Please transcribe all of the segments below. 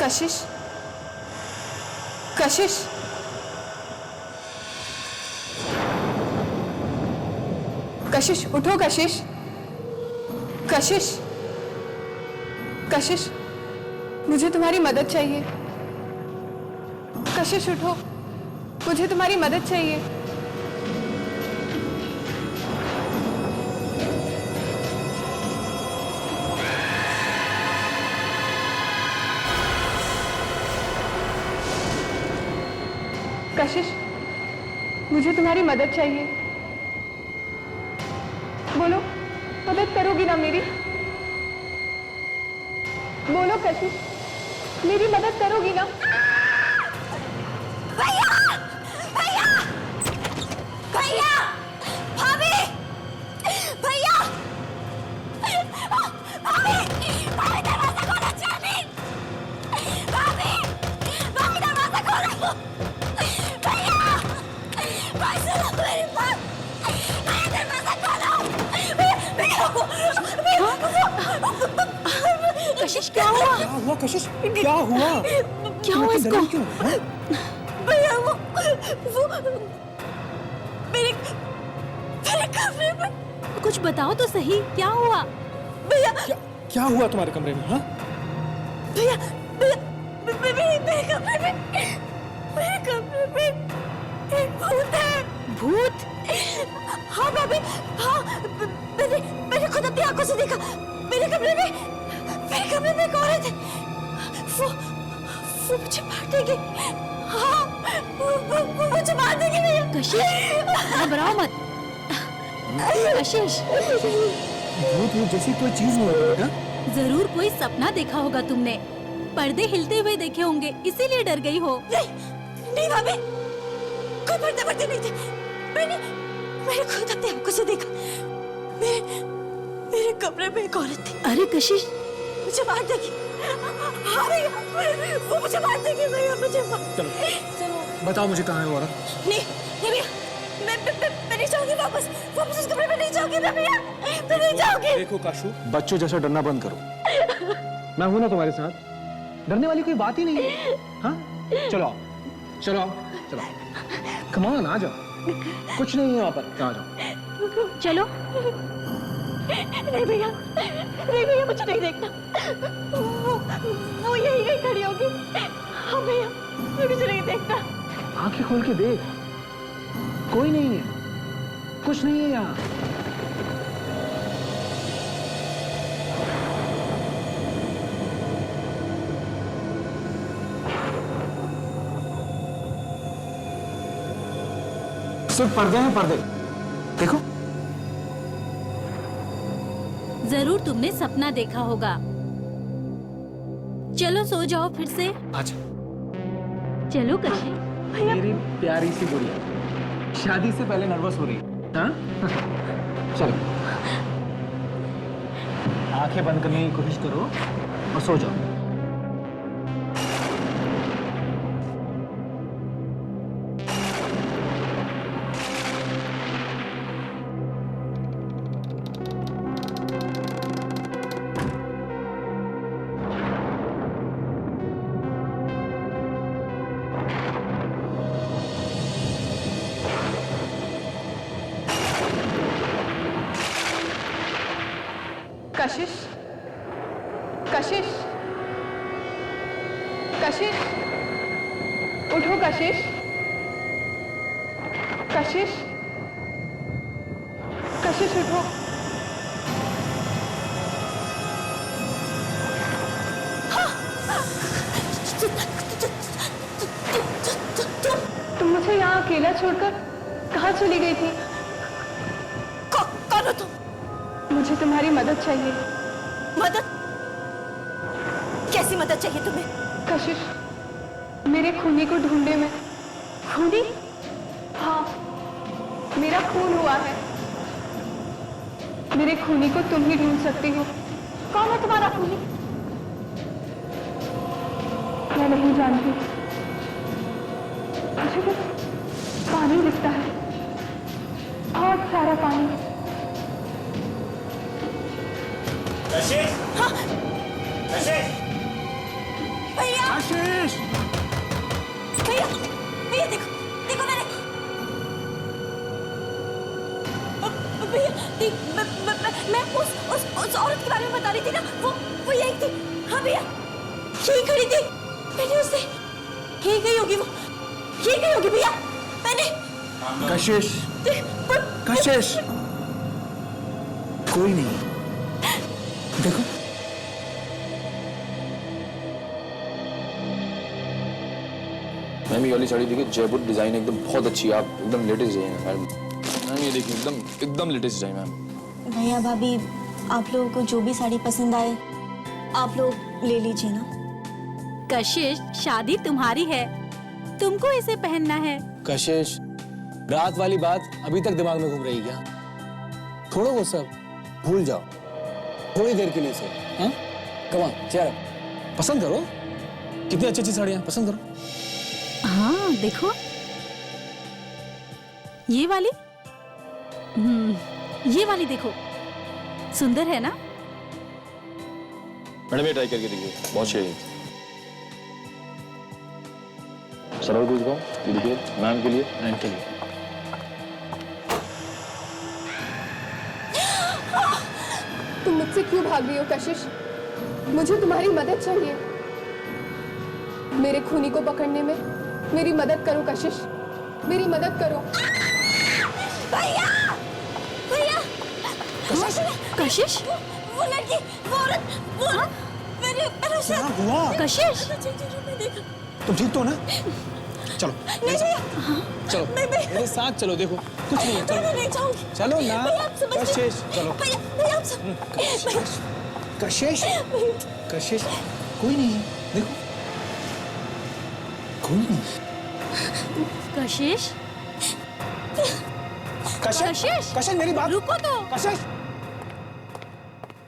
कशिश, कशिश, कशिश उठो। कशिश, कशिश, कशिश मुझे तुम्हारी मदद चाहिए। कशिश उठो, मुझे तुम्हारी मदद चाहिए। कशिश, मुझे तुम्हारी मदद चाहिए। बोलो, मदद करोगी ना मेरी? बोलो कशिश, मेरी मदद करोगी ना? भैया, भैया, भैया, भाभी, भैया, भाभी, भाभी दरवाजा खोलो चांदी, भाभी, भाभी दरवाजा खोलो, भैया, भाई सुनो मेरी बात, भैया दरवाजा खोलो, कशिश क्या हुआ? क्या हुआ कशिश? क्या हुआ? क्या हुआ इसको? क्यों? भैया वो मेरे कमरे में। कुछ बताओ तो सही, क्या हुआ? भैया क्या हुआ तुम्हारे कमरे में? हाँ? भैया मेरे कमरे में एक भूत है। भूत? हाँ भाभी, हाँ मैंने खुद अपनी आंखों से देखा। मेरे कमरे में एक औरत है। वो मुझे मार देगी। हाँ, वो मुझे मार देगी भैया। कशिश, घबराओ मत। कशिश, भूत जैसी कोई चीज नहीं होती बेटा। जरूर कोई सपना देखा होगा तुमने। पर्दे हिलते हुए देखे होंगे, इसीलिए डर गई हो। नहीं भाभी, कोई पर्दे नहीं थे। मैंने खुद अपनी आंखों से देखा। मेरे कमरे में एक औरत थी। अरे कशिश, मुझे मार देगी। हाँ भैया, वो मुझे मार देगी भैया, मुझे मार। चलो बताओ मुझे कहाँ है वो औरत? नहीं भैया, मैं नहीं जाऊंगी वापस उस कमरे में नहीं जाऊंगी मैं भैया, मैं नहीं जाऊंगी। देखो काशू, बच्चों जैसा डरना बंद करो। मैं हूं ना तुम्हारे साथ, डरने वाली कोई बात ही नहीं है। हाँ, चलो चलो चलो, कम ऑन, आ जाओ। कुछ नहीं है वहां पर, आ जाओ। चलो। नहीं भैया, मुझे नहीं देखना। वो यही खड़ी होगी। हाँ भैया, मुझे नहीं देखना। आंखें खोल के देख, कोई नहीं है, कुछ नहीं है यहाँ। सिर्फ पर्दे हैं, पर्दे। देखो, जरूर तुमने सपना देखा होगा। चलो सो जाओ फिर से। अच्छा चलो कशिश। मेरी प्यारी सी गुड़िया, शादी से पहले नर्वस हो रही है? हाँ? चलो, आंखें बंद करने की कोशिश करो और सो जाओ। कशिश, कशिश, कशिश उठो। कशिश, कशिश, कशिश उठो। तुम मुझे यहाँ अकेला छोड़कर कहाँ चली गई थी? कौन हो तुम? मुझे तुम्हारी मदद चाहिए। मदद? कैसी मदद चाहिए तुम्हें? कशिश, मेरे खूनी को ढूंढने में। खूनी? हाँ, मेरा खून हुआ है। मेरे खूनी को तुम ही ढूंढ सकती हो। कौन है तुम्हारा खूनी? मैं नहीं जानती। मुझे बस पानी दिखता है, बहुत सारा पानी। कशिश! हाँ? कशिश! भैया! थी, मैं उस औरत के बारे में बता रही थी ना, वो यही थी। हाँ भैया, यही खड़ी थी। मैंने उससे, यही गई होगी वो, यही गई होगी भैया। मैंने कशिश, कशिश, कोई नहीं। देखो मैम, ये वाली साड़ी देखिए, जयपुर डिजाइन एकदम बहुत अच्छी है। आप एकदम लेटेस्ट डिजाइन है मैम। ये देखिए एकदम लेटेस्ट डिजाइन मैम। भैया भाभी, आप लोगों को जो भी साड़ी पसंद आए आप लोग ले लीजिए ना। कशिश, शादी तुम्हारी है, तुमको इसे पहनना है। कशिश, रात वाली बात अभी तक दिमाग में घूम रही क्या? छोड़ो वो सब, भूल जाओ थोड़ी देर के लिए से। हाँ, कम ऑन, चेयर अप। पसंद करो, कितनी अच्छी अच्छी साड़ियां, पसंद करो। हाँ देखो, ये वाली, ये वाली देखो, सुंदर है ना? मैडम ये ट्राई करके देखिए, बहुत सही है। सरल पूछ पाऊँ, ये देखिए मैम के लिए एंड के लिए। तुम मुझसे क्यों भाग रही हो कशिश? मुझे तुम्हारी मदद चाहिए। मेरे खूनी को पकड़ने में मेरी मदद करो कशिश, मेरी मदद करो। भैया, भैया, कशिश, वो लड़की, वो औरत, वो मेरे साथ हुआ कशिश, मैं देखा। तुम ठीक तो ना? चलो नहीं भैया, चलो मेरे साथ चलो, देखो कुछ नहीं है, मैं चलो नहीं जाऊंगी। चलो ना। भैया आप समझ कशिश, चलो। भैया आप सब, कशिश, कशिश, कोई नहीं है, देखो कोई नहीं। कशिश, कशिश, कशिश, कशिश मेरी बात, रुको तो। कशिश।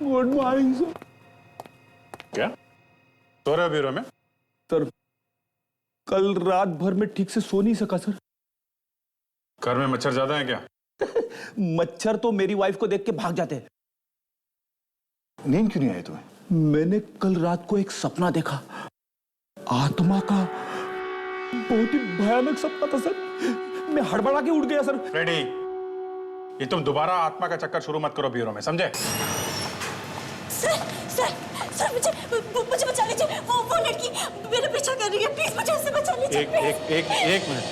Good morning sir. क्या सो रहे हो ब्यूरो में? सर कल रात भर में ठीक से सो नहीं सका सर। घर में मच्छर ज्यादा है क्या? मच्छर तो मेरी वाइफ को देख के भाग जाते हैं। नींद क्यों नहीं आई तुम्हें? मैंने कल रात को एक सपना देखा, आत्मा का। बहुत ही भयानक सपना था सर। मैं हड़बड़ा के उठ गया सर। फ्रेडी, ये तुम दोबारा आत्मा का चक्कर शुरू मत करो ब्यूरो में, समझे? सर मुझे बचा लीजिए। वो लड़की मेरा पीछा कर रही है, प्लीज मुझे उससे बचा लीजिए। एक मिनट।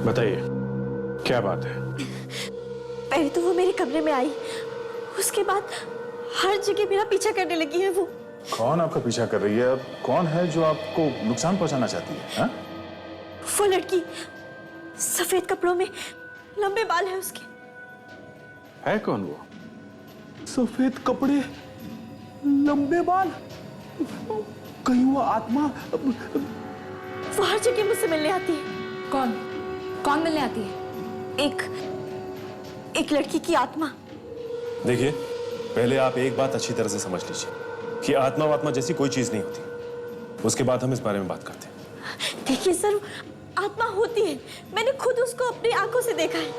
बताइए क्या बात है? पहले तो वो मेरे कमरे में आई, उसके बाद हर जगह मेरा पीछा करने लगी है वो। कौन आपका पीछा कर रही है? अब कौन है जो आपको नुकसान पहुंचाना चाहती है? हा? वो लड़की, सफेद कपड़ों में, लंबे बाल है उसके। है कौन वो? सफेद कपड़े, लंबे बाल, कहीं वो आत्मा? वो हर जगह मुझसे मिलने आती है। कौन मिलने आती है? एक लड़की की आत्मा। देखिए, पहले आप एक बात अच्छी तरह से समझ लीजिए कि आत्मा जैसी कोई चीज नहीं होती। उसके बाद हम इस बारे में बात करते हैं। देखिए सर, आत्मा होती है, मैंने खुद उसको अपनी आंखों से देखा है,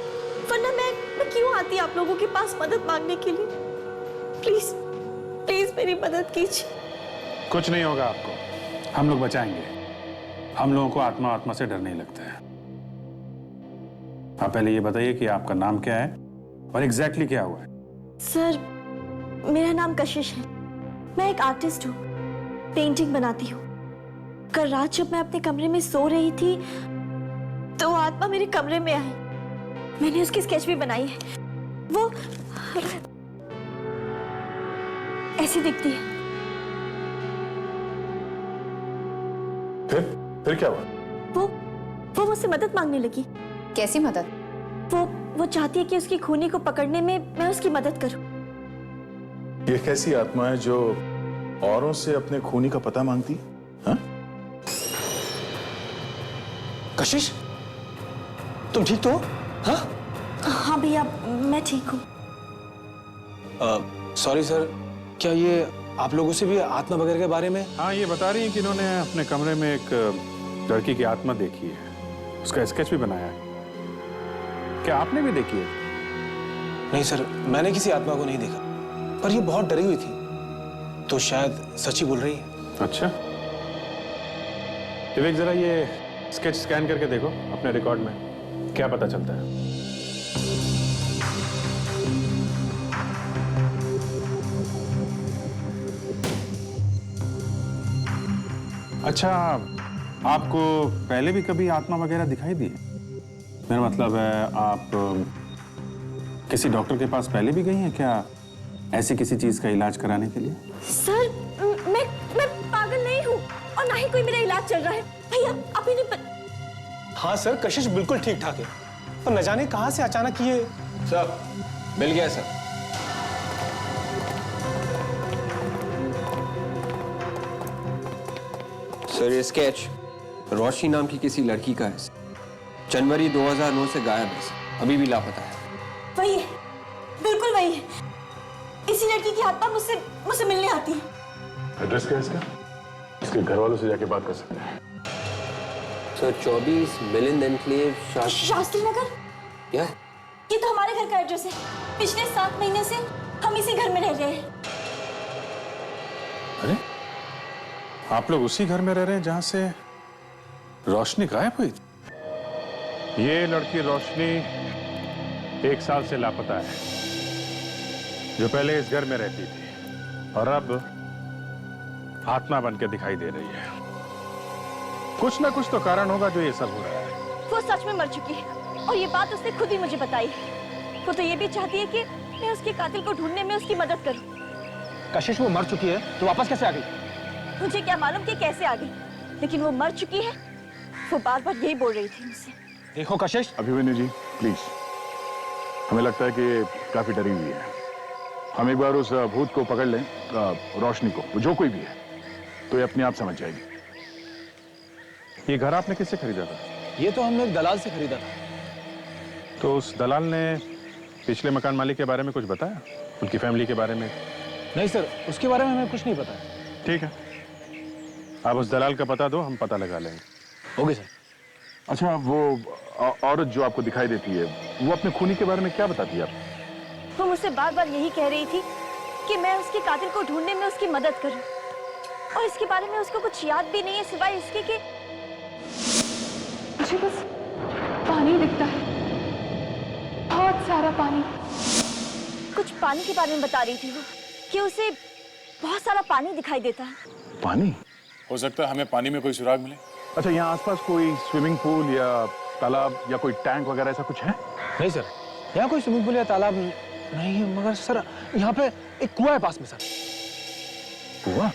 वरना मैं क्यों आती आप लोगों के पास मदद मांगने के लिए? प्लीज मेरी मदद कीजिए। कुछ नहीं होगा आपको, हम लोग बचाएंगे। हम लोगों को आत्मा से डर नहीं लगता है। आप पहले ये बताइए कि आपका नाम क्या है और एग्जैक्टली क्या हुआ है? सर, मेरा नाम कशिश है, मैं एक आर्टिस्ट हूँ, पेंटिंग बनाती हूँ। कल रात जब मैं अपने कमरे में सो रही थी तो आत्मा मेरे कमरे में आई। मैंने उसकी स्केच भी बनाई है, वो ऐसी दिखती है। फिर क्या हुआ? वो मुझसे मदद मांगने लगी। कैसी मदद? वो चाहती है कि उसकी खूनी को पकड़ने में मैं उसकी मदद करूं। ये कैसी आत्मा है जो औरों से अपने खूनी का पता मांगती? हाँ? कशिश, तुम ठीक तो हो? हाँ? हाँ भैया, मैं ठीक हूँ। सॉरी सर, क्या ये आप लोगों से भी आत्मा वगैरह के बारे में? हाँ, ये बता रही हैं कि इन्होंने अपने कमरे में एक लड़की की आत्मा देखी है, उसका स्केच भी बनाया है। क्या आपने भी देखी है? नहीं सर, मैंने किसी आत्मा को नहीं देखा, पर ये बहुत डरी हुई थी। तो शायद सच्ची बोल रही है। अच्छा, विवेक जरा ये स्केच स्कैन करके देखो अपने रिकॉर्ड में, क्या पता चलता है। अच्छा, आपको पहले भी कभी आत्मा वगैरह दिखाई दी? मेरा मतलब है आप किसी डॉक्टर के पास पहले भी गई हैं क्या, ऐसी किसी चीज का इलाज कराने के लिए? सर मैं पागल नहीं हूँ और ना ही कोई मेरा इलाज चल रहा है। भैया आप ही नहीं हाँ सर, कशिश बिल्कुल ठीक ठाक है, और न जाने कहां से अचानक ये। सर मिल गया सर। सर ये स्केच रोशनी नाम की किसी लड़की का है। जनवरी 2009 से गायब है, अभी भी लापता है। वही है, बिल्कुल वही है। इसी लड़की की आत्मा मुझसे मिलने आती है। एड्रेस क्या है इसका? इसके घर वालों से जाके बात कर सकते हैं। Sir 24 Milind enclave Shastri Nagar. क्या? ये तो हमारे घर का एड्रेस है। पिछले 7 महीने से हम इसी घर में रह रहे हैं। अरे, आप लोग उसी घर में रह रहे हैं जहां से रोशनी गायब हुई? ये लड़की रोशनी 1 साल से लापता है, जो पहले इस घर में रहती थी और अब आत्मा बनकर दिखाई दे रही है। कुछ ना कुछ तो कारण होगा जो ये सब हो रहा है। वो सच में मर चुकी है और ये बात उसने खुद ही मुझे बताई। वो तो ये भी चाहती है कि मैं उसके कातिल को ढूंढने में उसकी मदद करूं। कशिश वो मर चुकी है तो वापस कैसे आ गई? मुझे क्या मालूम कि कैसे आ गई, लेकिन वो मर चुकी है। वो बार बार यही बोल रही थी मुझसे। देखो कशिश, अभिमन्यु जी प्लीज, हमें लगता है कि ये काफी डरी हुई है। हम एक बार उस भूत को पकड़ लें, रोशनी को, वो जो कोई भी है, तो ये अपने आप समझ जाएगी। ये घर आपने किससे खरीदा था? ये तो हमने एक दलाल से खरीदा था। तो उस दलाल ने पिछले मकान मालिक के बारे में कुछ बताया, उनकी फैमिली के बारे में? नहीं सर, उसके बारे में हमें कुछ नहीं पता है। ठीक है, आप उस दलाल का पता दो, हम पता लगा लेंगे। Okay sir. अच्छा, वो औरत जो आपको दिखाई देती है, वो अपने खूनी के बारे में क्या बताती है आपको? वो मुझसे बार बार यही कह रही थी कि मैं उसके कातिल को ढूंढने में उसकी मदद करूं, और इसके बारे में उसको कुछ याद भी नहीं है सिवाय इसके कि मुझे बस पानी दिखता है, बहुत सारा पानी। कुछ पानी के बारे में बता रही थी वो, कि उसे बहुत सारा पानी दिखाई देता है। पानी? हो सकता है हमें पानी में कोई सुराग मिले। अच्छा, यहाँ आसपास कोई स्विमिंग पूल या तालाब या कोई टैंक वगैरह ऐसा कुछ है? नहीं सर, यहाँ कोई स्विमिंग पूल या तालाब नहीं है, मगर सर यहाँ पे एक कुआं है पास में। सर कुआं?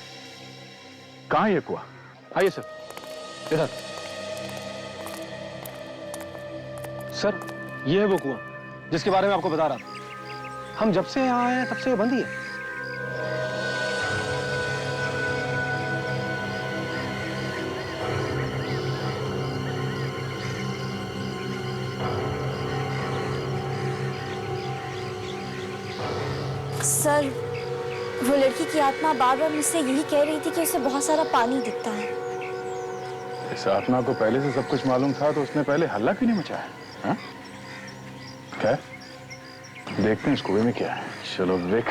कहाँ है ये कुआं? आइए सर, इधर। सर ये है वो कुआं जिसके बारे में आपको बता रहा था। हम जब से यहाँ आए हैं तब से ये बंद ही है। सर वो लड़की की आत्मा बार बार मुझसे यही कह रही थी कि उसे बहुत सारा पानी दिखता है। इस आत्मा को पहले से सब कुछ मालूम था तो उसने पहले हल्ला क्यों नहीं मचाया? हाँ? क्या? देखते हैं इस कुएं में क्या है। चलो विवेक,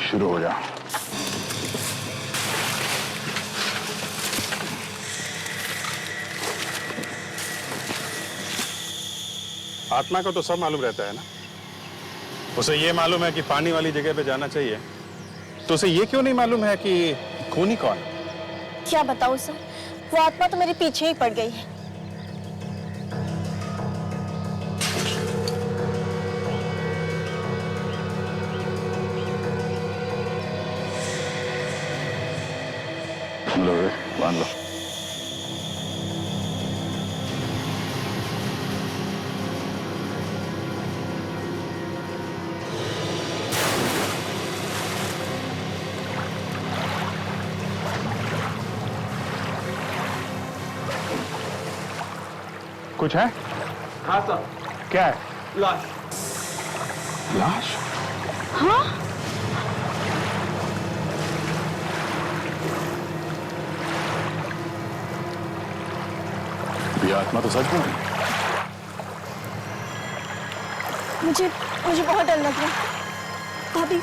शुरू हो जा। आत्मा को तो सब मालूम रहता है ना, उसे ये मालूम है कि पानी वाली जगह पे जाना चाहिए, तो उसे ये क्यों नहीं मालूम है कि खूनी कौन है? क्या बताऊं सर, वो आत्मा तो मेरे पीछे ही पड़ गई है। लो रे, बांध लो। कुछ है? हाँ सर। क्या है? लाश। लाश? हाँ? ये आत्मा तो सच बोल रही है। मुझे बहुत डर लग रहा है। भाभी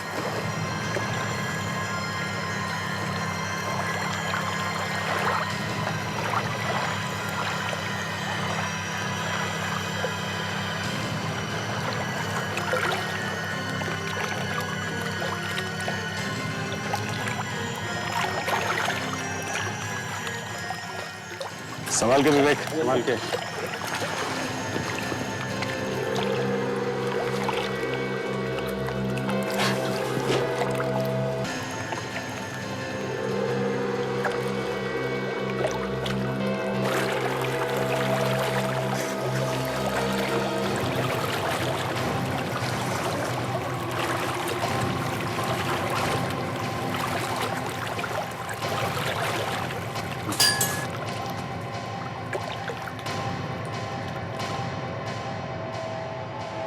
संभाल के विवेक, संभाल के।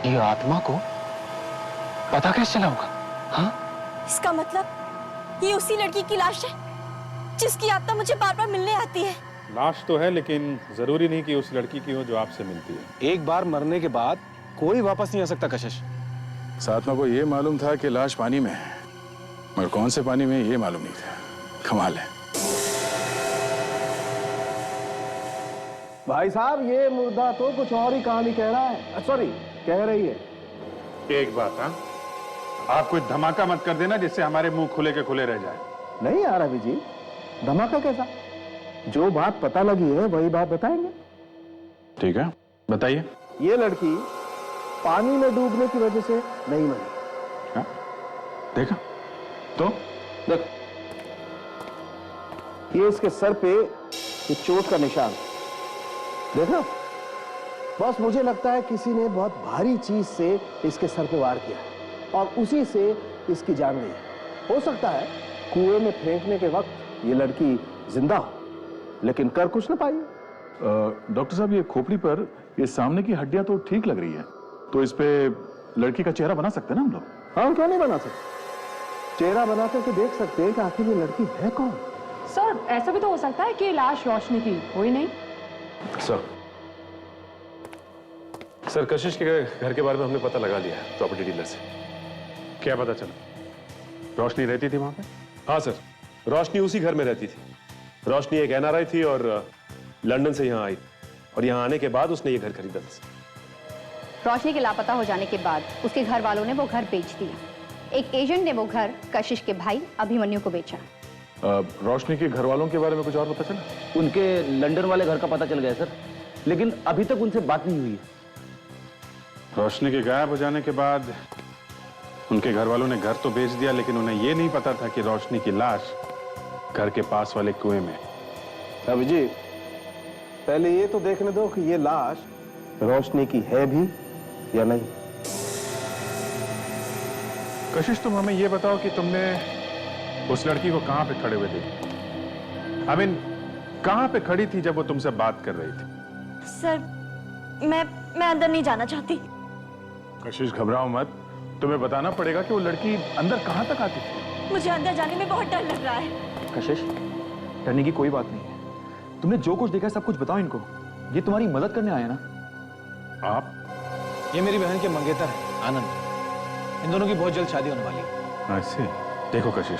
ये आत्मा को पता कैसे चला होगा? हाँ, इसका मतलब ये उसी लड़की की लाश है जिसकी आत्मा मुझे बार बार मिलने आती है। लाश तो है, लेकिन जरूरी नहीं कि उस लड़की की हो जो आपसे मिलती है। एक बार मरने के बाद कोई वापस नहीं आ सकता कशिश। सातमा को ये मालूम था कि लाश पानी में है, मगर कौन से पानी में ये मालूम नहीं था। कमाल है। भाई साहब, ये मुर्दा तो कुछ और ही कहानी कह रहा है, सॉरी कह रही है। एक बात, हाँ, आप कोई धमाका मत कर देना जिससे हमारे मुंह खुले के खुले रह जाए। नहीं यार अभी जी, धमाका कैसा? जो बात पता लगी है वही बात बताएंगे। ठीक है, बताइए। ये लड़की पानी में डूबने की वजह से नहीं मरी। हाँ? देखा तो देख, ये इसके सर पे ये चोट का निशान, देखा? बस मुझे लगता है किसी ने बहुत भारी चीज से इसके सर पे वार किया और उसी से इसकी जान गई। हो सकता है कुएं में फेंकने के वक्त ये लड़की जिंदा हो, लेकिन कर कुछ ना पाई। डॉक्टर साहब, ये खोपड़ी पर ये सामने की हड्डियां तो ठीक लग रही है, तो इस पे लड़की का चेहरा बना सकते हैं ना हम लोग? हाँ, क्यों नहीं बना सकते? चेहरा बना करके देख सकते हैं कि आखिर ये लड़की है कौन। सर, ऐसा भी तो हो सकता है कि लाश रोशनी की हो ही नहीं। सर, कशिश के घर के बारे में हमने पता लगा लिया है प्रॉपर्टी डीलर से। क्या पता चला? रोशनी रहती थी वहां पे? हाँ सर, रोशनी उसी घर में रहती थी। रोशनी एक एनआरआई थी और लंदन से यहाँ आई, और यहाँ आने के बाद उसने ये घर खरीदा था। रोशनी के लापता हो जाने के बाद उसके घर वालों ने वो घर बेच दिया। एक एजेंट ने वो घर कशिश के भाई अभिमन्यु को बेचा। रोशनी के घर वालों के बारे में कुछ और पता चला? उनके लंदन वाले घर का पता चल गया सर, लेकिन अभी तक उनसे बात नहीं हुई है। रोशनी के गायब हो जाने के बाद उनके घर वालों ने घर तो बेच दिया, लेकिन उन्हें यह नहीं पता था कि रोशनी की लाश घर के पास वाले कुएं में। अभी जी, पहले ये तो देखने दो कि ये लाश रोशनी की है भी या नहीं। कशिश, तुम हमें यह बताओ कि तुमने उस लड़की को कहां पे खड़े हुए देखा? आई मीन, कहां पे खड़ी थी जब वो तुमसे बात कर रही थी? सर, मैं अंदर नहीं जाना चाहती। कशिश, घबराओ मत, तुम्हें बताना पड़ेगा कि वो लड़की अंदर कहां तक आती थी। मुझे अंदर जाने में बहुत डर लग रहा है। कशिश, डरने की कोई बात नहीं है। तुमने जो कुछ देखा सब कुछ बताओ इनको, ये तुम्हारी मदद करने आए ना। आप? ये मेरी बहन के मंगेतर है आनंद। इन दोनों की बहुत जल्द शादी होने वाली है। ऐसे देखो कशिश,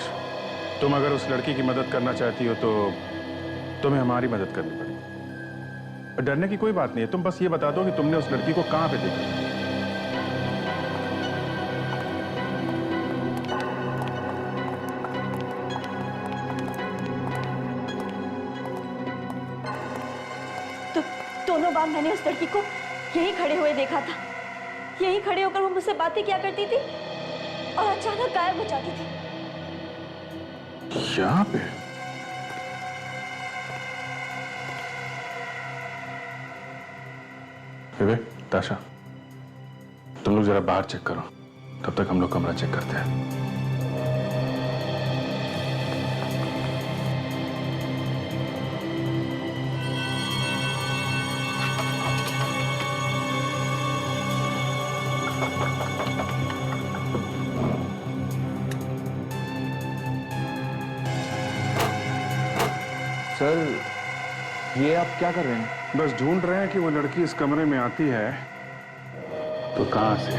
तुम अगर उस लड़की की मदद करना चाहती हो तो तुम्हें हमारी मदद करनी पड़ेगी। डरने की कोई बात नहीं है, तुम बस ये बता दो कि तुमने उस लड़की को कहां पे देखा। तो दोनों बार मैंने उस लड़की को यहीं खड़े हुए देखा था। यहीं खड़े होकर वो मुझसे बातें किया करती थी और अचानक गायब हो जाती थी। यहाँ पे? विवेक, ताशा, तुम लोग जरा बाहर चेक करो, तब तक हम लोग कमरा चेक करते हैं। सर, ये आप क्या कर रहे हैं? बस ढूंढ रहे हैं कि वो लड़की इस कमरे में आती है तो कहां से।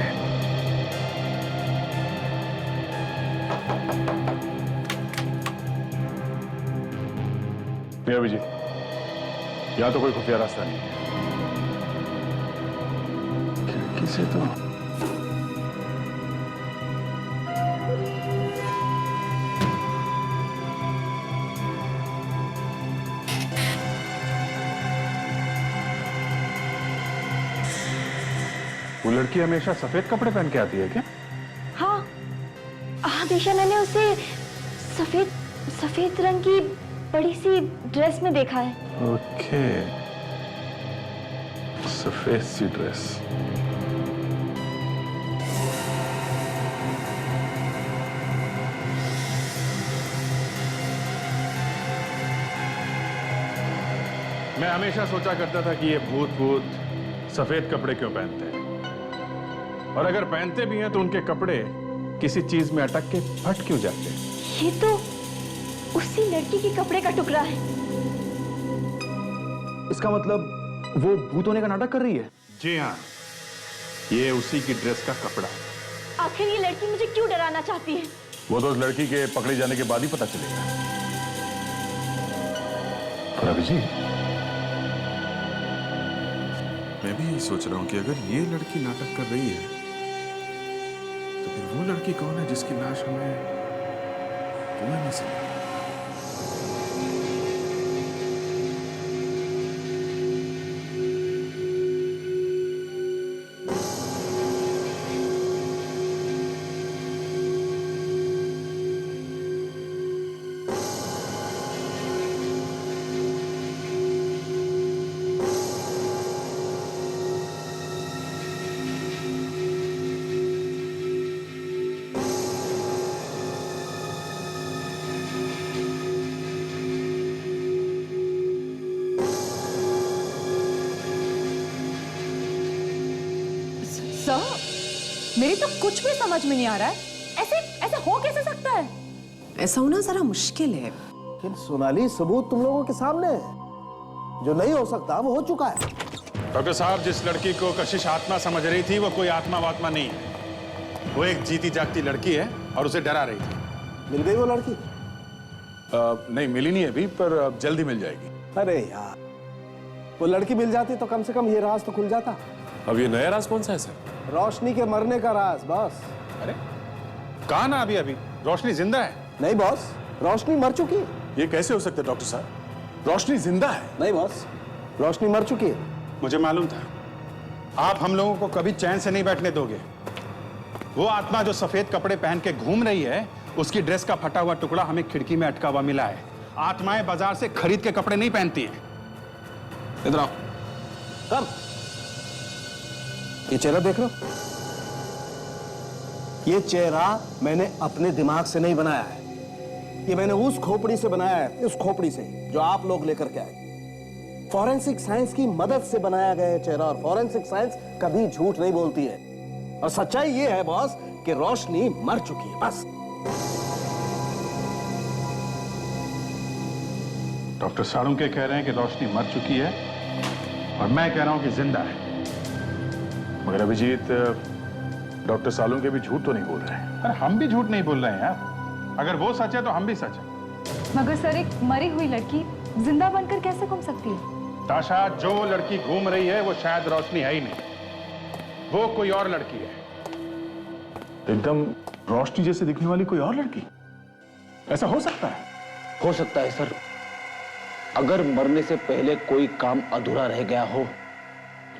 नहीं अभी जी, यहाँ तो कोई खुफिया रास्ता नहीं है। खिड़की से तो वो लड़की हमेशा सफेद कपड़े पहन के आती है क्या? हाँ, हमेशा मैंने उसे सफेद सफेद रंग की बड़ी सी ड्रेस में देखा है। ओके, सफेद सी ड्रेस। मैं हमेशा सोचा करता था कि ये भूत सफेद कपड़े क्यों पहनते हैं, और अगर पहनते भी हैं तो उनके कपड़े किसी चीज में अटक के फट क्यों जाते हैं। ये तो उसी लड़की के कपड़े का टुकड़ा है। इसका मतलब वो भूत होने का नाटक कर रही है? जी हाँ, ये उसी की ड्रेस का कपड़ा है। आखिर ये लड़की मुझे क्यों डराना चाहती है? वो तो उस लड़की के पकड़े जाने के बाद ही पता चलेगा। पर अभिजीत, मैं भी यही सोच रहा हूं कि अगर ये लड़की नाटक कर रही है तो फिर वो लड़की कौन है जिसकी लाश हमें कुएं में से मिली? सर, मेरी तो कुछ भी समझ में नहीं आ रहा है। ऐसे ऐसे हो कैसे सकता है? ऐसा होना जरा मुश्किल है। लेकिन सोनाली, सबूत तुम लोगों के सामने है। जो नहीं हो सकता वो हो चुका है। डॉक्टर साहब, जिस लड़की को कशिश आत्मा समझ रही थी वो कोई आत्मा वात्मा नहीं है। वो एक जीती जागती लड़की है और उसे डरा रही थी। मिल गई वो लड़की? नहीं, मिली नहीं अभी, पर अब जल्दी मिल जाएगी। अरे यार, वो लड़की मिल जाती तो कम से कम ये राज तो खुल जाता। अब ये नया राज कौन सा है सर? रोशनी के मरने का राज, बॉस। अरे कहा ना अभी रोशनी जिंदा है। नहीं बॉस, रोशनी मर चुकी है। ये कैसे हो सकता है डॉक्टर साहब? रोशनी जिंदा है। नहीं बॉस, रोशनी मर चुकी है। मुझे मालूम था आप हम लोगों को कभी चैन से नहीं बैठने दोगे। वो आत्मा जो सफेद कपड़े पहन के घूम रही है, उसकी ड्रेस का फटा हुआ टुकड़ा हमें खिड़की में अटका हुआ मिला है। आत्माएं बाजार से खरीद के कपड़े नहीं पहनती हैं। इधर आओ। कब? ये चेहरा देख रहे हो? ये चेहरा मैंने अपने दिमाग से नहीं बनाया है। ये मैंने उस खोपड़ी से बनाया है, उस खोपड़ी से जो आप लोग लेकर के आए। फॉरेंसिक साइंस की मदद से बनाया गया चेहरा, और फॉरेंसिक साइंस कभी झूठ नहीं बोलती है। और सच्चाई ये है बॉस कि रोशनी मर चुकी है, बस। डॉक्टर साळुंके कह रहे हैं कि रोशनी मर चुकी है, और मैं कह रहा हूं कि जिंदा है। मगर अभिजीत, डॉक्टर साळुंके भी झूठ तो नहीं बोल रहे हैं। अरे हम भी झूठ नहीं बोल रहे हैं यार। अगर वो सच है तो हम भी सच है। मगर सर, एक मरी हुई लड़की जिंदा बनकर कैसे घूम सकती है? ताशा, जो लड़की घूम रही है वो शायद रोशनी है ही नहीं, वो कोई और लड़की है। एकदम रोशनी जैसे दिखने वाली कोई और लड़की? ऐसा हो सकता है? हो सकता है सर। अगर मरने से पहले कोई काम अधूरा रह गया हो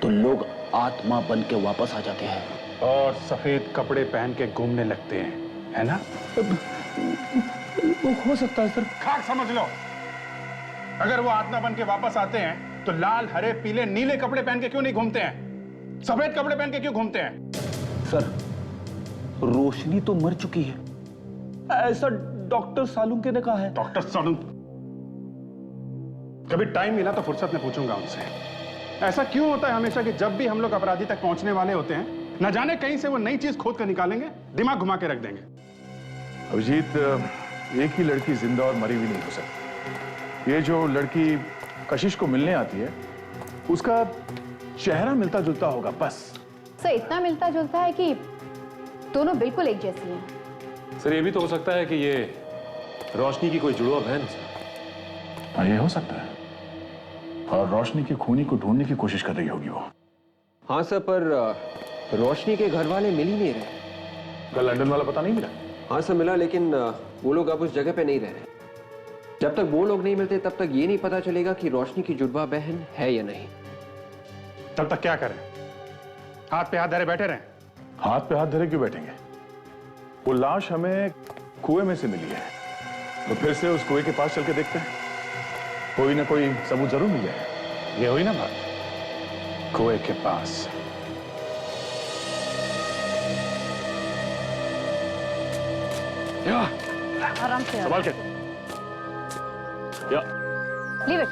तो लोग आत्मा बन के वापस आ जाते हैं और सफेद कपड़े पहन के घूमने लगते हैं, है ना? वो हो सकता है सर। खाक समझ लो। अगर वो आत्मा बन के वापस आते हैं तो लाल, हरे, पीले, नीले कपड़े पहन के क्यों नहीं घूमते हैं? सफेद कपड़े पहन के क्यों घूमते हैं? सर, रोशनी तो मर चुकी है, ऐसा डॉक्टर साळुंके ने कहा है। डॉक्टर साळुंके? कभी टाइम मिला तो फुर्सत में पूछूंगा उनसे। ऐसा क्यों होता है हमेशा कि जब भी हम लोग अपराधी तक पहुंचने वाले होते हैं, न जाने कहीं से वो नई चीज खोद कर निकालेंगे, दिमाग घुमा के रख देंगे। अभिजीत, एक ही लड़की जिंदा और मरी हुई नहीं हो सकती। ये जो लड़की कशिश को मिलने आती है, उसका चेहरा मिलता जुलता होगा, बस। सर, इतना मिलता जुलता है कि दोनों बिल्कुल एक जैसी हैं। सर, ये भी तो हो सकता है कि ये रोशनी की कोई जुड़वा बहन है। हाँ, ये हो सकता है। और रोशनी की खूनी को ढूंढने की कोशिश कर रही होगी वो। हाँ सर, पर रोशनी के घर वाले मिल ही नहीं रहे। कल लंदन वाला पता नहीं मिला? हाँ सर, मिला, लेकिन वो लोग अब उस जगह पे नहीं रह रहे। जब तक वो लोग नहीं मिलते तब तक ये नहीं पता चलेगा कि रोशनी की जुड़वा बहन है या नहीं। तब तक क्या करें? हाथ पे हाथ धरे बैठे रहे। हाथ पे हाथ धरे क्यों बैठेंगे? वो लाश हमें कुएं में से मिली है, तो फिर से उस कुएं के पास चल के देखते हैं, कोई ना कोई सबूत जरूर मिल जाएगा। ये हुई ना बात, कुएं के पास। आराम से संभाल के। या लीव इट।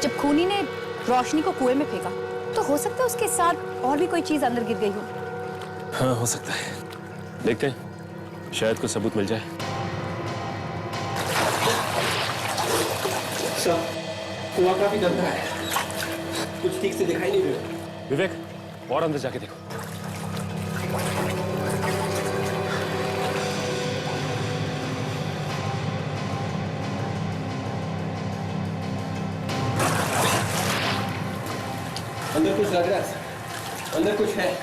जब खूनी ने रोशनी को कुएं में फेंका तो हो सकता है उसके साथ और भी कोई चीज अंदर गिर गई हो। हाँ, हो सकता है। देखते हैं, शायद कोई सबूत मिल जाए। सर, कुआं काफी गंदा है, कुछ ठीक से दिखाई नहीं दे रहा। विवेक, और अंदर जाके देखो। अंदर कुछ लग रहा है सर, अंदर कुछ है।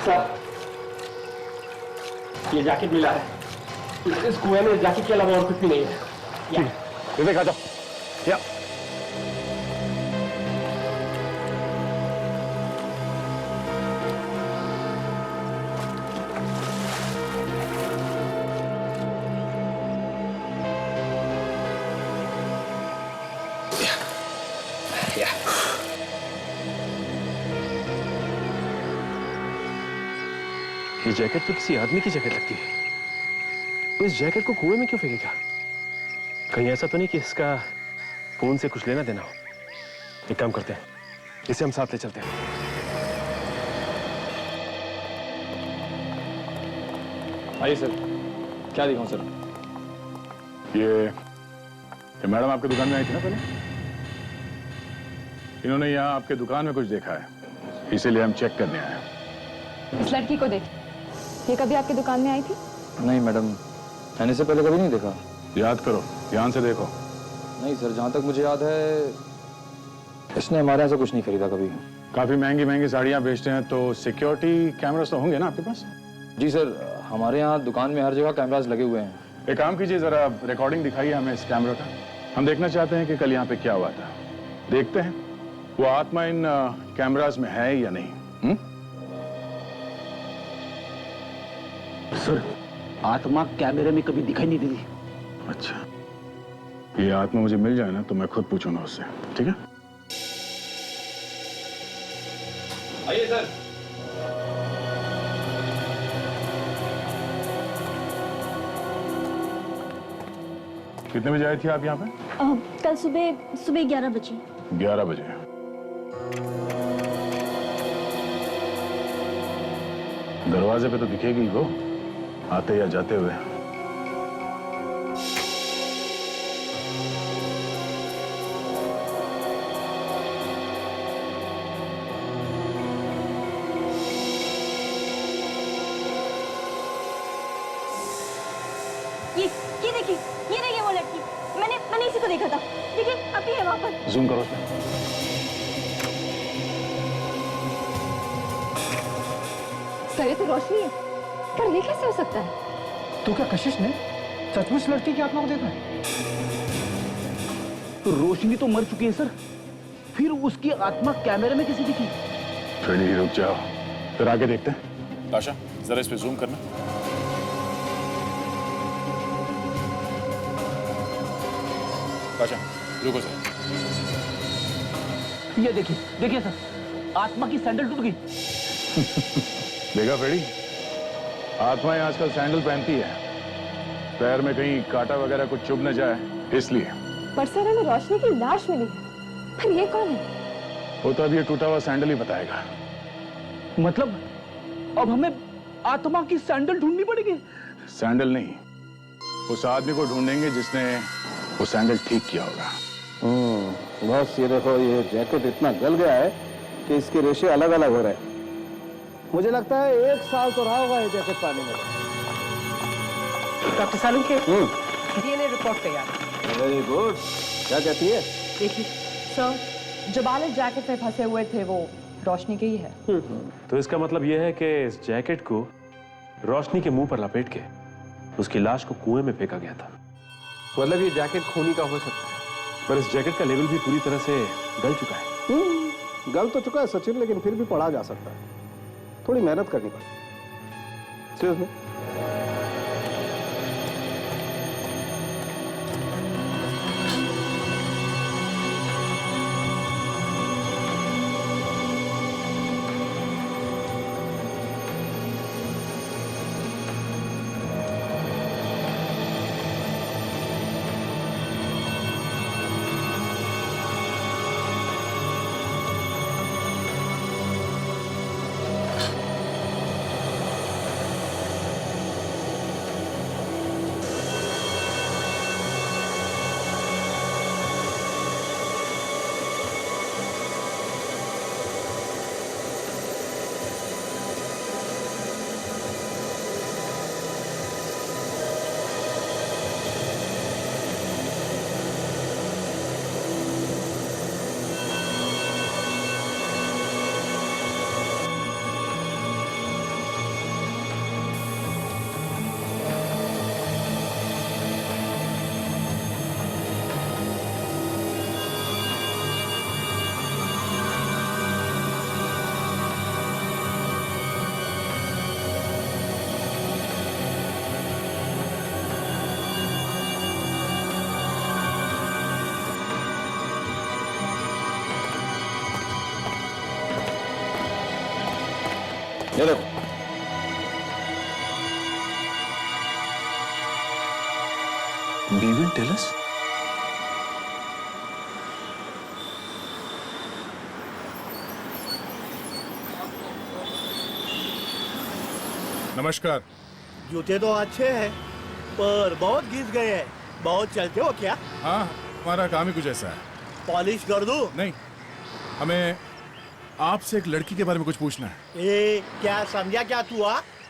सर, ये जैकेट मिला है। इस कुएं में जैकेट के अलावा और कुछ भी नहीं है। विवेक आ जाओ। या ये जैकेट तो किसी आदमी की जैकेट लगती है। तो इस जैकेट को कुएं में क्यों फेंकेगा? कहीं ऐसा तो नहीं कि इसका खून से कुछ लेना देना हो? एक काम करते हैं, इसे हम साथ ले चलते हैं। आइए सर, क्या दिखाऊं सर? ये मैडम आपकी दुकान में आई थी ना पहले? इन्होंने यहाँ आपके दुकान में कुछ देखा है, इसीलिए हम चेक करने आए हैं। इस लड़की को देख, ये कभी आपकी दुकान में आई थी? नहीं मैडम, मैंने इसे पहले कभी नहीं देखा। याद करो, ध्यान से देखो। नहीं सर, जहाँ तक मुझे याद है इसने हमारे यहाँ से कुछ नहीं खरीदा कभी। काफी महंगी महंगी साड़ियाँ बेचते हैं, तो सिक्योरिटी कैमरास तो होंगे ना आपके पास? जी सर, हमारे यहाँ दुकान में हर जगह कैमरास लगे हुए हैं। एक काम कीजिए, जरा रिकॉर्डिंग दिखाइए हमें इस कैमरा का। हम देखना चाहते हैं कि कल यहाँ पे क्या हुआ था। देखते हैं वो आत्मा इन कैमरास में है या नहीं। सर, आत्मा कैमरे में कभी दिखाई नहीं देती। अच्छा, ये आत्मा मुझे मिल जाए ना तो मैं खुद पूछूंगा उससे, ठीक है? आइए सर। कितने बजे आई थी आप यहाँ पे? कल सुबह 11 बजे। 11 बजे। दरवाजे पे तो दिखेगी वो, आते या जाते हुए। ये देखिए वो लड़की, मैंने इसी को देखा था। देखिए अभी है वहां पर। जूम करो उसमें। सर ये तो रोशनी है, पर ये कैसे हो सकता है? तो क्या कशिश ने सचमुच लड़की की आत्मा को देखा है? तो रोशनी तो मर चुकी है सर, फिर उसकी आत्मा कैमरे में कैसे दिखी? फ्रेडी रुक जाओ, फिर आगे देखते हैं। आशा, जरा इस पे जूम करना। आशा, रुको सर। ये देखिए सर, आत्मा की सैंडल टूट गई। देखा फ्रेडी, आत्माएं आजकल सैंडल पहनती है, पैर में कहीं कांटा वगैरह कुछ चुभ न जाए इसलिए। पर सर हमें रोशनी की लाश मिली, पर ये कौन है? वो तो अब ये टूटा हुआ सैंडल ही बताएगा। मतलब अब हमें आत्मा की सैंडल ढूंढनी पड़ेगी? सैंडल नहीं, उस आदमी को ढूंढेंगे जिसने वो सैंडल ठीक किया होगा। बस ये देखो, ये जैकेट इतना गल गया है कि इसके रेशे अलग अलग हो रहे हैं। मुझे लगता है 1 साल तो रहा होगा ये जैकेट पानी में। डॉक्टर सालुंखे, डीएनए रिपोर्ट तैयार। Very good. क्या कहती है? देखिए सर, जो बाल इस जैकेट में फंसे हुए थे वो रोशनी के ही है। तो इसका मतलब यह है कि इस जैकेट को रोशनी के मुंह पर लपेट के उसकी लाश को कुएं में फेंका गया था। मतलब ये जैकेट खूनी का हो सकता है, पर इस जैकेट का लेवल भी पूरी तरह से गल चुका है। गल तो चुका है सचिन, लेकिन फिर भी पढ़ा जा सकता है। थोड़ी मेहनत करनी पड़ेगी। सीरियस में। ये देखो, They will tell us? नमस्कार। जूते तो अच्छे हैं पर बहुत घिस गए हैं। बहुत चलते हो क्या? हाँ, हमारा काम ही कुछ ऐसा है। पॉलिश कर दूं? नहीं, हमें आपसे एक लड़की के बारे में कुछ पूछना है। क्या समझा क्या तू?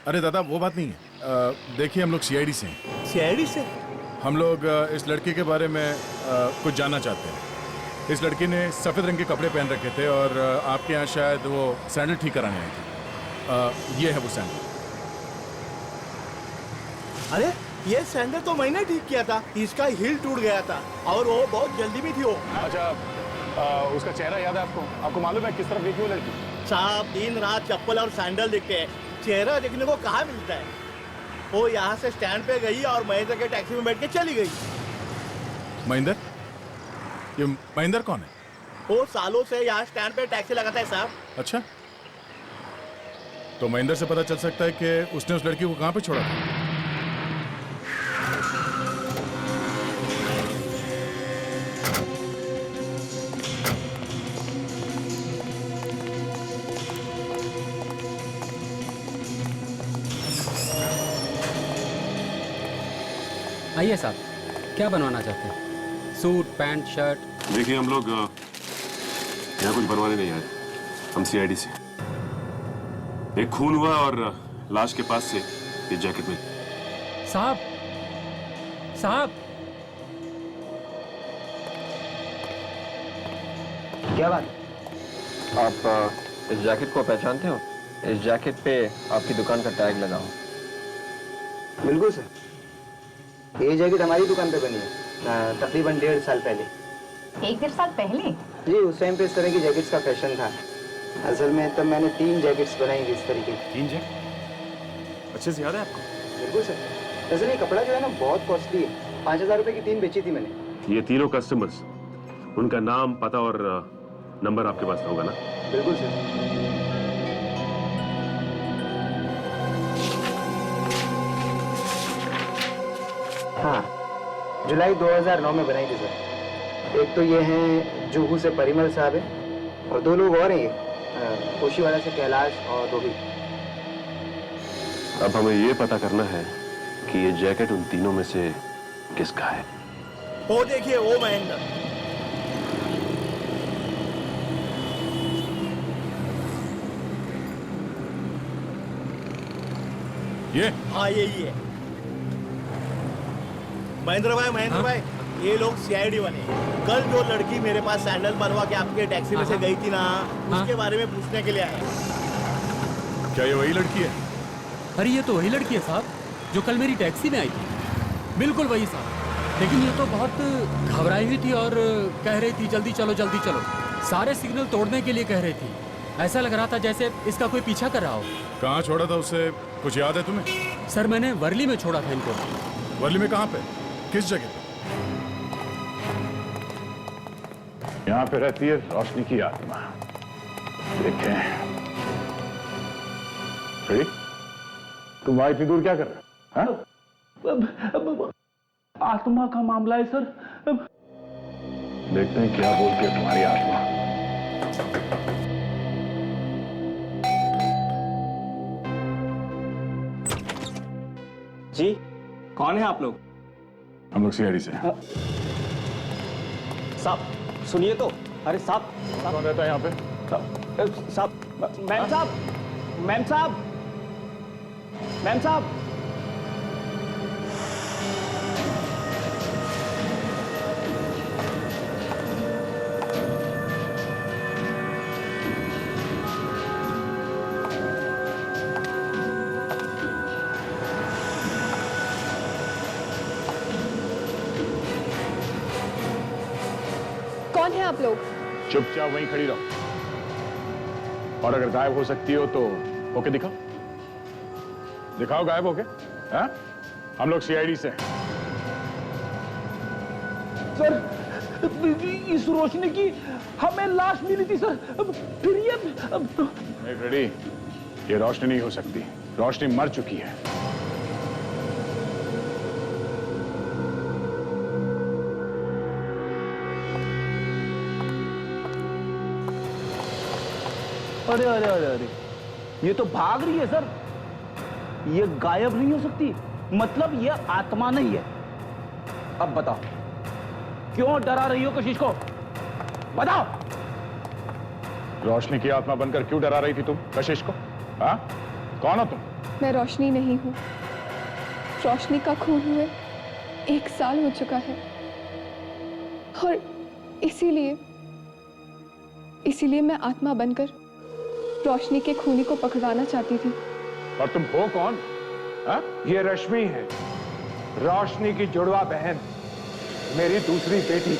अरे दादा, वो बात नहीं है। देखिए, हम लोग सीआईडी से हैं। सीआईडी से? हम लोग इस लड़की के बारे में कुछ जानना चाहते हैं। इस लड़की ने सफ़ेद रंग के कपड़े पहन रखे थे और आपके यहाँ शायद वो सैंडल ठीक कराने आई थी। ये है वो सैंडल। अरे ये सैंडल तो मैंने ठीक किया था। इसका हील टूट गया था और वो बहुत जल्दी में थी वो। अच्छा, उसका चेहरा याद है आपको? आपको मालूम है किस तरफ देखी वो लड़की? साहब, दिन रात चप्पल और सैंडल दिखते हैं, चेहरा देखने को कहाँ मिलता है। वो यहाँ से स्टैंड पे गई और महेंद्र के टैक्सी में बैठ के चली गई। महेंद्र? ये महेंद्र कौन है? वो सालों से यहाँ स्टैंड पे टैक्सी लगाता है साहब। अच्छा, तो महेंद्र से पता चल सकता है कि उसने उस लड़की को कहाँ पे छोड़ा था। आइए साहब, क्या बनवाना चाहते हैं? Suit, pant, shirt? देखिए, हम लोग यहाँ कुछ बनवाने नहीं आए। हम सीआईडी से। एक खून हुआ और लाश के पास से ये जैकेट में। साहब, साहब, क्या बात? आप इस जैकेट को पहचानते हो? इस जैकेट पे आपकी दुकान का टैग लगा हो। बिल्कुल सर, ये जैकेट हमारी दुकान पे बनी है तकरीबन 1.5 साल पहले। 1-1.5 साल पहले? जी, उस टाइम पे इस तरह की जैकेट्स का फैशन था। असल में तब मैंने 3 जैकेट्स बनाई थी इस तरीके की। 3 जैकेट? अच्छे से याद है आपको? बिल्कुल सर। असल ये कपड़ा जो है ना बहुत कॉस्टली है। 5,000 रुपए की 3 बेची थी मैंने। ये तीनों कस्टमर्स, उनका नाम, पता और नंबर आपके पास होगा ना? बिल्कुल सर। हाँ, जुलाई 2009 में बनाई थी सर। एक तो ये हैं जुहू से परिमल साहब है और 2 लोग और हैं ये, कोशीवाड़ा से कैलाश और रोहित। अब हमें ये पता करना है कि ये जैकेट उन तीनों में से किसका है। वो देखिए, वो महेंद्र। ये? हाँ, यही है। महेंद्र भाई, ये लोग सीआईडी वाले। कल जो लड़की मेरे पास सैंडल बनवा के आपके टैक्सी में से गई थी ना, उसके बारे में पूछने के लिए आए। क्या ये वही लड़की है? अरे ये तो वही लड़की है साहब, जो कल मेरी टैक्सी में आई थी। बिल्कुल वही साहब, लेकिन ये तो बहुत घबराई हुई थी और कह रही थी जल्दी चलो जल्दी चलो। सारे सिग्नल तोड़ने के लिए कह रही थी। ऐसा लग रहा था जैसे इसका कोई पीछा कर रहा हो। कहाँ छोड़ा था उसे, कुछ याद है तुम्हें? सर मैंने वर्ली में छोड़ा था इनको। वर्ली में कहाँ पे, किस जगह पे? यहाँ पे रहती है रोशनी की आत्मा। देखें रेडी? तुम वहां इतनी दूर क्या कर रहे हो? आत्मा का मामला है सर। देखते हैं क्या बोलती है तुम्हारी आत्मा। जी, कौन है आप लोग? हम लोग सीआईडी से। साहब सुनिए तो। अरे साहब, कौन रहता है यहाँ पे? साहब, मैम साहब, मैम साहब, मैम साहब। कौन है आप लोग? चुपचाप वहीं खड़ी रहो, और अगर गायब हो सकती हो तो होके दिखाओ। दिखाओ गायब होके। हाँ? हम लोग सीआईडी से। सर इस रोशनी की हमें लाश मिली थी सर। फिर ये रेडी? ये रोशनी नहीं हो सकती, रोशनी मर चुकी है। अरे अरे अरे अरे, ये तो भाग रही है सर। ये गायब नहीं हो सकती, मतलब ये आत्मा नहीं है। अब बताओ क्यों डरा रही हो कशिश को? बताओ। रोशनी की आत्मा बनकर क्यों डरा रही थी तुम कशिश को? हाँ? कौन हो तुम? मैं रोशनी नहीं हूँ। रोशनी का खून हुए 1 साल हो चुका है, और इसीलिए मैं आत्मा बनकर रोशनी के खूनी को पकड़वाना चाहती थी। और तुम हो कौन? हा? ये रश्मि है, रोशनी की जुड़वा बहन, मेरी दूसरी बेटी।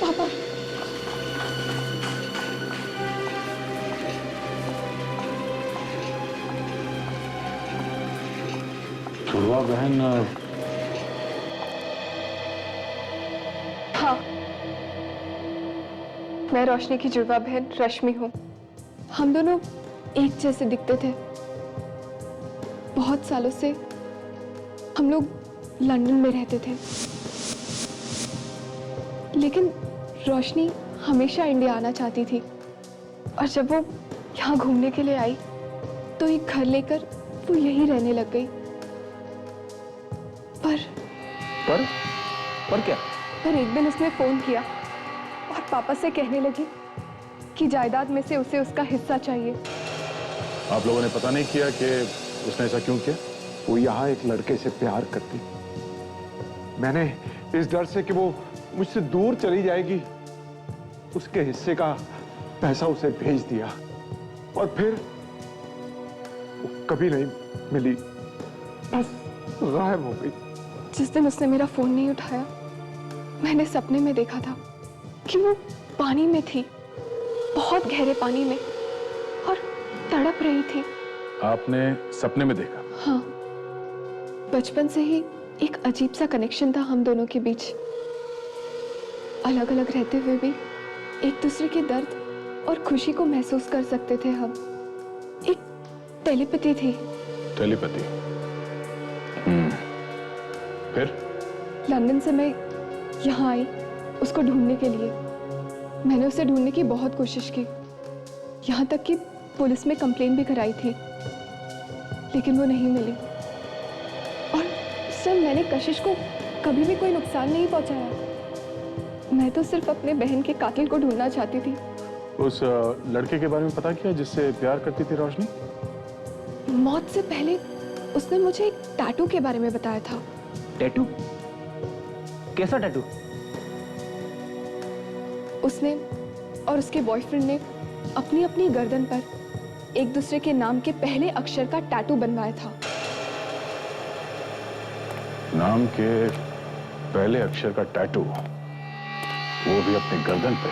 पापा, जुड़वा बहन? हाँ, मैं रोशनी की जुड़वा बहन रश्मि हूँ। हम दोनों एक जैसे दिखते थे। बहुत सालों से हम लोग लंदन में रहते थे, लेकिन रोशनी हमेशा इंडिया आना चाहती थी, और जब वो यहाँ घूमने के लिए आई तो एक घर लेकर वो यहीं रहने लग गई। पर क्या? पर एक दिन उसने फोन किया और पापा से कहने लगी कि जायदाद में से उसे उसका हिस्सा चाहिए। आप लोगों ने पता नहीं किया कि उसने ऐसा क्यों किया? वो यहाँ एक लड़के से प्यार करती। मैंने इस डर से कि वो मुझसे दूर चली जाएगी, उसके हिस्से का पैसा उसे भेज दिया, और फिर वो कभी नहीं मिली, बस गायब हो गई। जिस दिन उसने मेरा फोन नहीं उठाया, मैंने सपने में देखा था कि वो पानी में थी, बहुत गहरे पानी में, और तड़प रही थी। आपने सपने में देखा? हाँ, बचपन से ही एक अजीब सा कनेक्शन था हम दोनों के बीच। अलग अलग रहते हुए भी एक दूसरे के दर्द और खुशी को महसूस कर सकते थे हम। एक टेलीपैथी थी। टेलीपैथी? फिर? लंदन से मैं यहाँ आई उसको ढूंढने के लिए, मैंने उसे ढूंढने की बहुत कोशिश की, यहाँ तक कि पुलिस में कंप्लेन भी कराई थी, लेकिन वो नहीं मिली। और सर, मैंने कशिश को कभी भी कोई नुकसान नहीं पहुंचाया। मैं तो सिर्फ अपने बहन के कातिल को ढूंढना चाहती थी। उस लड़के के बारे में पता किया जिससे प्यार करती थी रोशनी? मौत से पहले उसने मुझे एक टैटू के बारे में बताया था। टैटू? कैसा टैटू? उसने और उसके बॉयफ्रेंड ने अपनी अपनी गर्दन पर एक दूसरे के नाम के पहले अक्षर का टैटू बनवाया था। नाम के पहले अक्षर का टैटू, वो भी अपनी गर्दन पे।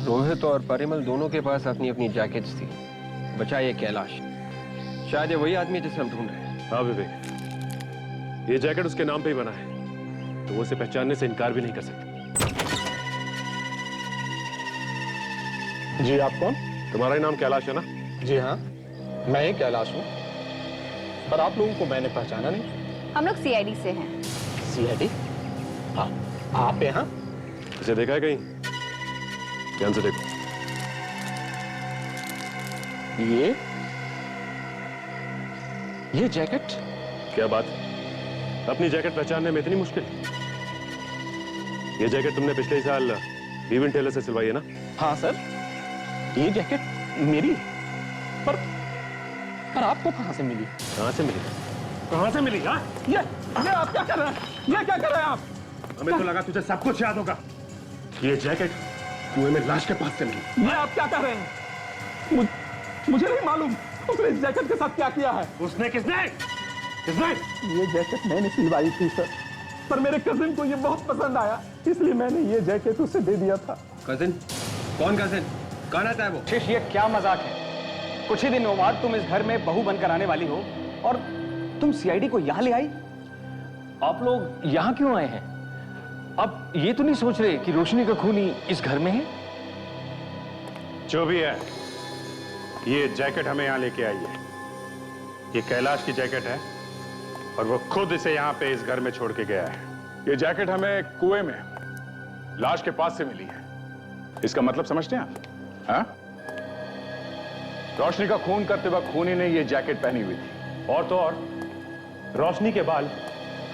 रोहित और परिमल दोनों के पास अपनी अपनी जैकेट्स थी। बचा ये कैलाश, शायद ये वही आदमी है जिसे हम ढूंढ रहे हैं। हाँ विवेक, ये जैकेट उसके नाम पे ही बना है, तो वो उसे पहचानने से इनकार भी नहीं कर सकता। जी, आप कौन? तुम्हारा ही नाम कैलाश है ना? जी हाँ, मैं ही कैलाश हूँ, पर आप लोगों को मैंने पहचाना नहीं। हम लोग सीआईडी से हैं। सीआईडी? हाँ, आप यहाँ? इसे देखा है कहीं? ध्यान से देखो। ये जैकेट? क्या बात, अपनी जैकेट पहचानने में इतनी मुश्किल? ये जैकेट तुमने पिछले साल इवेंट टेलर से सिलवाई है ना? हाँ सर, ये जैकेट मेरी, पर आपको कहाँ से मिली? कहाँ से मिली? कहाँ से मिली? हाँ? ये आप क्या कर रहे हैं? ये क्या कर रहे हैं आप? हमें तो लगा तुझे सब कुछ याद होगा। ये जैकेट कुएं में लाश के पास से मिली। ये आप क्या कर रहे हैं? मुझे नहीं मालूम उसने इस जैकेट के साथ क्या किया है। उसने? किसने? ये जैकेट मैंने सिलवाई थी सर, पर मेरे कजिन को ये बहुत पसंद आया, इसलिए मैंने ये जैकेट उसे दे दिया था। कजिन? कौन कजिन? कौन आता है वो? शिश, ये क्या मजाक है? कुछ ही दिनों बाद तुम इस घर में बहू बनकर आने वाली हो और तुम सीआईडी को यहाँ ले आई। आप लोग यहाँ क्यों आए हैं? अब ये तो नहीं सोच रहे कि रोशनी का खूनी इस घर में है? जो भी है, ये जैकेट हमें यहाँ लेके आई है। ये कैलाश की जैकेट है और वो खुद इसे यहाँ पे इस घर में छोड़ के गया है। ये जैकेट हमें कुएं में लाश के पास से मिली है। इसका मतलब समझते हैं आप? हाँ? रोशनी का खून करते वक्त खूनी ने ये जैकेट पहनी हुई थी। और तो और रोशनी के बाल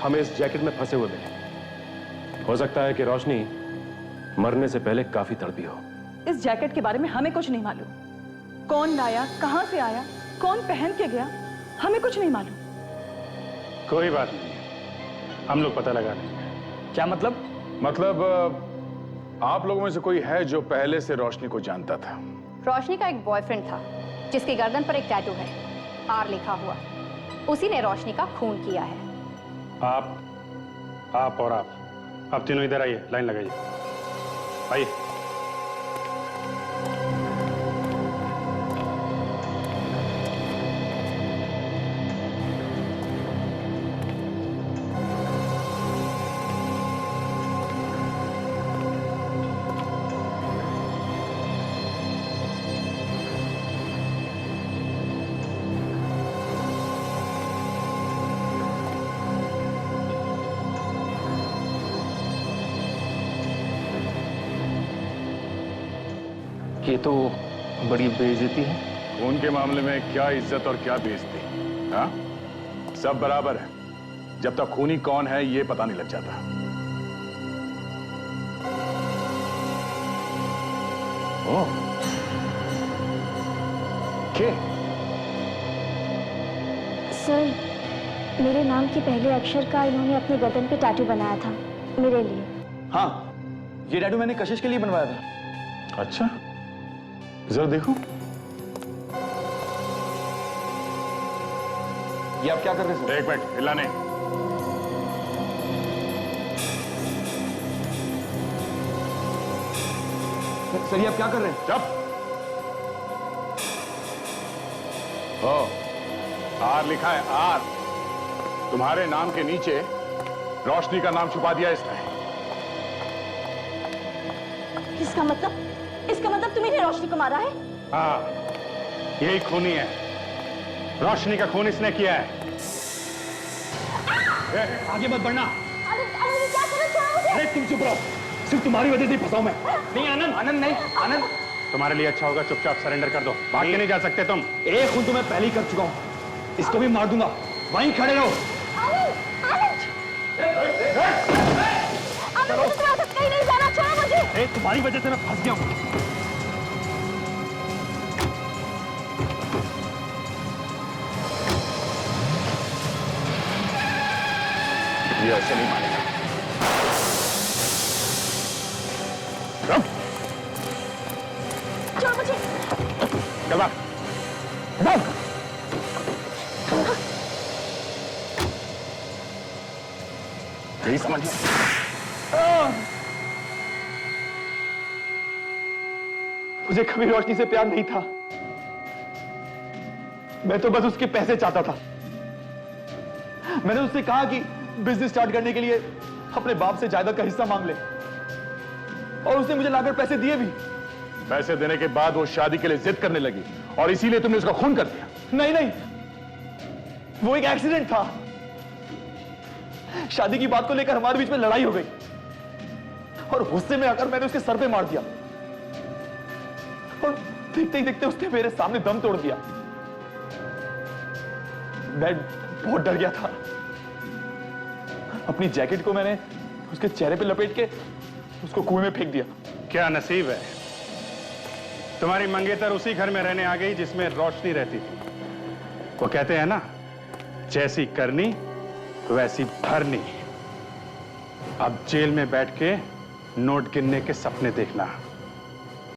हमें इस जैकेट में फंसे हुए मिले। हो सकता है कि रोशनी मरने से पहले काफी तड़पी हो। इस जैकेट के बारे में हमें कुछ नहीं मालूम। कौन लाया, कहां से आया, कौन पहन के गया, हमें कुछ नहीं मालूम। कोई बात नहीं, हम लोग पता लगा लेंगे। क्या मतलब? मतलब आप लोगों में से कोई है जो पहले से रोशनी को जानता था? रोशनी का एक बॉयफ्रेंड था जिसकी गर्दन पर एक टैटू है, आर लिखा हुआ। उसी ने रोशनी का खून किया है। आप और आप तीनों इधर आइए, लाइन लगाइए। आइए। ये तो बड़ी बेइज्जती है। खून के मामले में क्या इज्जत और क्या बेइज्जती? हाँ, सब बराबर है जब तक खूनी कौन है ये पता नहीं लग जाता। ओह, के? सर, मेरे नाम के पहले अक्षर का इन्होंने अपने गर्दन पे टैटू बनाया था मेरे लिए। हाँ, ये टैटू मैंने कशिश के लिए बनवाया था। अच्छा, जरा देखो। ये आप क्या कर रहे हैं? एक मिनट, हिला नहीं। सर, ये आप क्या कर रहे हैं? चुप। आर लिखा है, आर। तुम्हारे नाम के नीचे रोशनी का नाम छुपा दिया इसने। इसका मतलब तुम्हें रोशनी को मारा है? हाँ, यही खूनी है। रोशनी का खून इसने किया है। आगे मत बढ़ना। अरे तुम चुप रहो, सिर्फ तुम्हारी वजह से फंसा मैं। नहीं आनंद, आनंद नहीं, आनंद। तुम्हारे लिए अच्छा होगा चुपचाप सरेंडर कर दो, भाग के नहीं जा सकते तुम। एक खून तो मैं पहले ही कर चुका हूं, इसको भी मार दूंगा। वहीं खड़े रहो। कहीं नहीं जाना, छोड़ो मुझे। तुम्हारी वजह से मैं फंस गया हूं। ये ऐसे नहीं मानेगा। छोड़ो मुझे। चल भाग। यही समझ मुझे कभी रोशनी से प्यार नहीं था। मैं तो बस उसके पैसे चाहता था। मैंने उससे कहा कि बिजनेस स्टार्ट करने के लिए अपने बाप से जायदाद का हिस्सा मांग ले, और उसने मुझे लाकर पैसे दिए भी। पैसे देने के बाद वो शादी के लिए जिद करने लगी और इसीलिए तुमने उसका खून कर दिया। नहीं नहीं, वो एक एक्सीडेंट था। शादी की बात को लेकर हमारे बीच में लड़ाई हो गई और गुस्से में आकर मैंने उसके सर पे मार दिया, और देखते ही देखते उसने मेरे सामने दम तोड़ दिया। मैं बहुत डर गया था। अपनी जैकेट को मैंने उसके चेहरे पे लपेट के उसको कुएं में फेंक दिया। क्या नसीब है, तुम्हारी मंगेतर उसी घर में रहने आ गई जिसमें रोशनी रहती थी। वो कहते हैं ना, जैसी करनी वैसी भरनी। अब जेल में बैठ के नोट गिनने के सपने देखना।